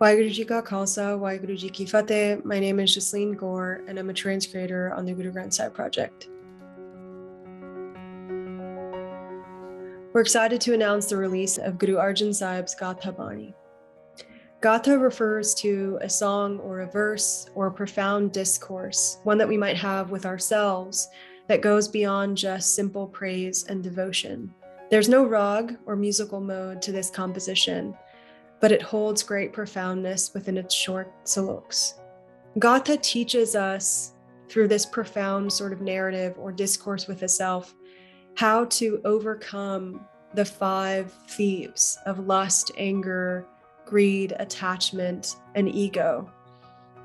Waheguru Ji Ka Khalsa, Waheguru Ji Ki Fateh. My name is Jasleen Gore, and I'm a trans creator on the Guru Granth Sahib Project. We're excited to announce the release of Guru Arjan Sahib's Gatha Bani. Gatha refers to a song or a verse or a profound discourse, one that we might have with ourselves that goes beyond just simple praise and devotion. There's no rag or musical mode to this composition, but it holds great profoundness within its short saloks. Gatha teaches us through this profound sort of narrative or discourse with the self how to overcome the 5 thieves of lust, anger, greed, attachment, and ego.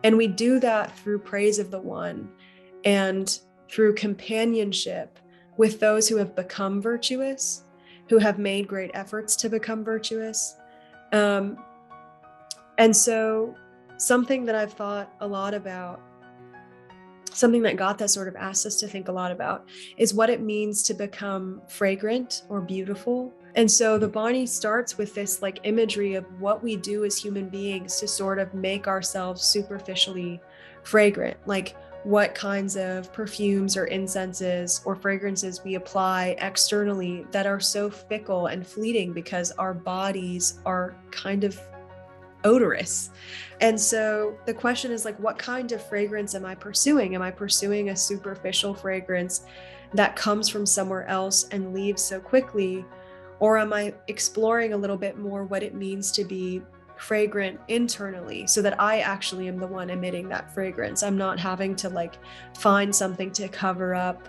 And we do that through praise of the One and through companionship with those who have become virtuous, who have made great efforts to become virtuous. And so something that I've thought a lot about, something that Gatha sort of asks us to think a lot about, is what it means to become fragrant or beautiful. And so the Bani starts with this like imagery of what we do as human beings to sort of make ourselves superficially fragrant, like what kinds of perfumes or incenses or fragrances we apply externally that are so fickle and fleeting because our bodies are kind of odorous. And so the question is like, what kind of fragrance am I pursuing? Am I pursuing a superficial fragrance that comes from somewhere else and leaves so quickly? Or am I exploring a little bit more what it means to be fragrant internally so that I actually am the one emitting that fragrance? I'm not having to like find something to cover up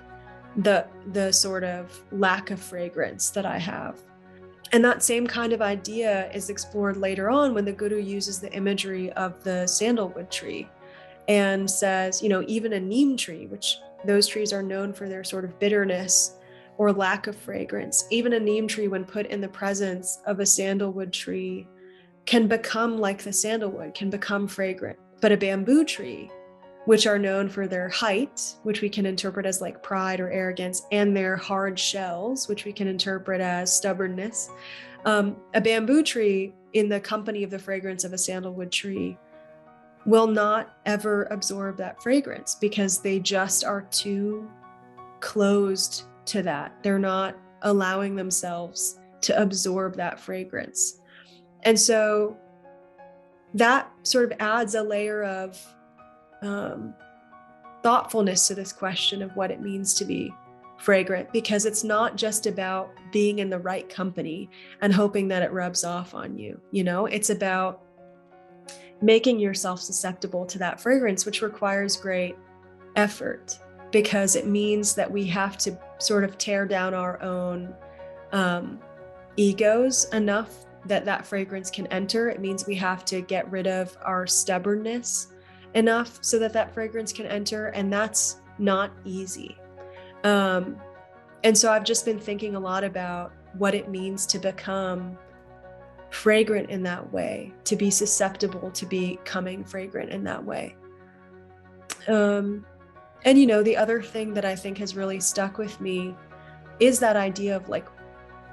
the sort of lack of fragrance that I have. And that same kind of idea is explored later on when the Guru uses the imagery of the sandalwood tree and says, even a neem tree, which those trees are known for their sort of bitterness or lack of fragrance, even a neem tree, when put in the presence of a sandalwood tree, can become like the sandalwood, can become fragrant. But a bamboo tree, which are known for their height, which we can interpret as like pride or arrogance, and their hard shells, which we can interpret as stubbornness. A bamboo tree in the company of the fragrance of a sandalwood tree will not ever absorb that fragrance because they just are too closed to that. They're not allowing themselves to absorb that fragrance. And so that sort of adds a layer of thoughtfulness to this question of what it means to be fragrant, because it's not just about being in the right company and hoping that it rubs off on you. It's about making yourself susceptible to that fragrance, which requires great effort, because it means that we have to sort of tear down our own egos enough that fragrance can enter. It means we have to get rid of our stubbornness enough so that fragrance can enter, and that's not easy. And so I've just been thinking a lot about what it means to become fragrant in that way, to be susceptible to becoming fragrant in that way. And the other thing that I think has really stuck with me is that idea of like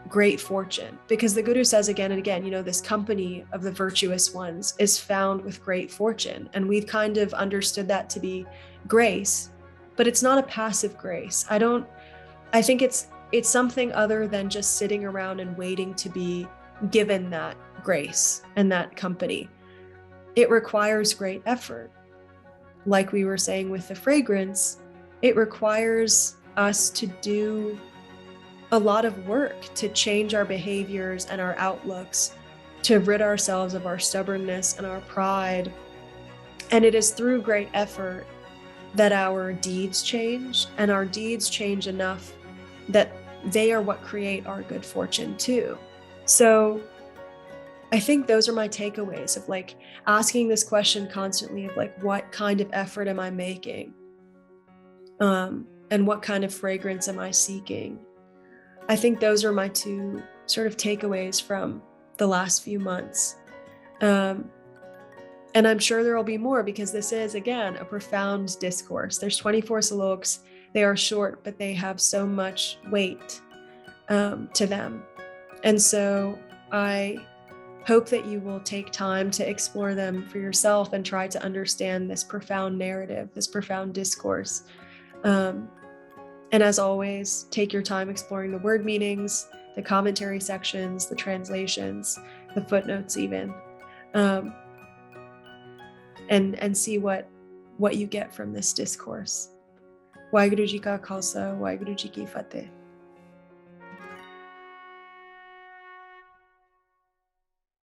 great fortune, because the Guru says again and again, this company of the virtuous ones is found with great fortune. And we've kind of understood that to be grace, but it's not a passive grace. I think it's something other than just sitting around and waiting to be given that grace and that company. It requires great effort. Like we were saying with the fragrance, it requires us to do a lot of work to change our behaviors and our outlooks, to rid ourselves of our stubbornness and our pride. And it is through great effort that our deeds change, and our deeds change enough that they are what create our good fortune too. So I think those are my takeaways of like asking this question constantly of like, what kind of effort am I making? And what kind of fragrance am I seeking? I think those are my 2 sort of takeaways from the last few months. And I'm sure there will be more, because this is, again, a profound discourse. There's 24 saloks. They are short, but they have so much weight to them. And so I hope that you will take time to explore them for yourself and try to understand this profound narrative, this profound discourse. And as always, take your time exploring the word meanings, the commentary sections, the translations, the footnotes even, and see what you get from this discourse. Waheguru Ji Ka Khalsa, Waheguru Ji Ki Fateh.